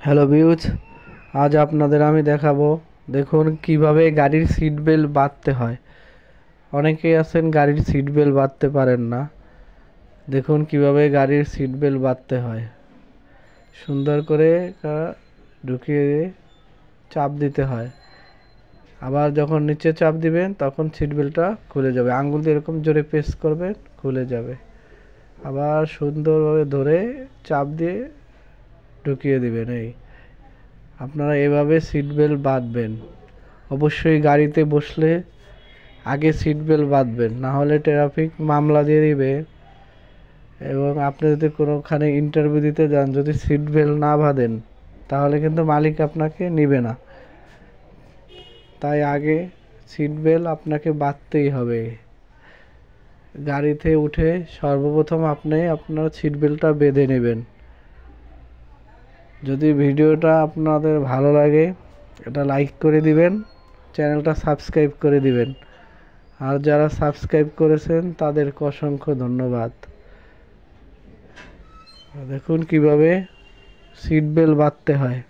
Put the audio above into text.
Hello views, আজ আপনাদের আমি দেখাবো। দেখুন কিভাবে গাড়ির সিট বেল্ট বাঁধতে হয়। অনেকেই আছেন গাড়ির সিট বেল্ট বাঁধতে পারেন না। দেখুন কিভাবে গাড়ির সিট বেল্ট বাঁধতে হয়। সুন্দর করে ঢুকিয়ে চাপ দিতে হয়। আবার যখন নিচে চাপ দিবেন তখন সিট বেল্টটা খুলে যাবে। আঙ্গুল দিয়ে এরকম জোরে প্রেস করবেন, খুলে যাবে। আবার সুন্দরভাবে ধরে চাপ দিয়ে ঢুকিয়ে দিবেন। আপনারা এভাবে সিট বেল্ট বাঁধবেন। অবশ্যই গাড়িতে বসলে আগে সিট বেল্ট বাঁধবেন, না হলে ট্রাফিক মামলা দিয়ে দিবে। এবং আপনি যদি কোনোখানে ইন্টারভিউ দিতে যান, যদি সিট বেল্ট না বাঁধেন তাহলে কিন্তু মালিক আপনাকে নেবে না। তাই আগে সিট বেল্ট আপনাকে বাঁধতেই হবে। গাড়িতে উঠে সর্বপ্রথম আপনি আপনার সিট বেল্টটা বেঁধে নেবেন। যদি ভিডিওটা আপনাদের ভালো লাগে এটা লাইক করে দিবেন, চ্যানেলটা সাবস্ক্রাইব করে দিবেন। আর যারা সাবস্ক্রাইব করেছেন তাদেরকে অসংখ্য ধন্যবাদ। দেখুন কিভাবে সিট বেল্ট বাঁধতে হয়।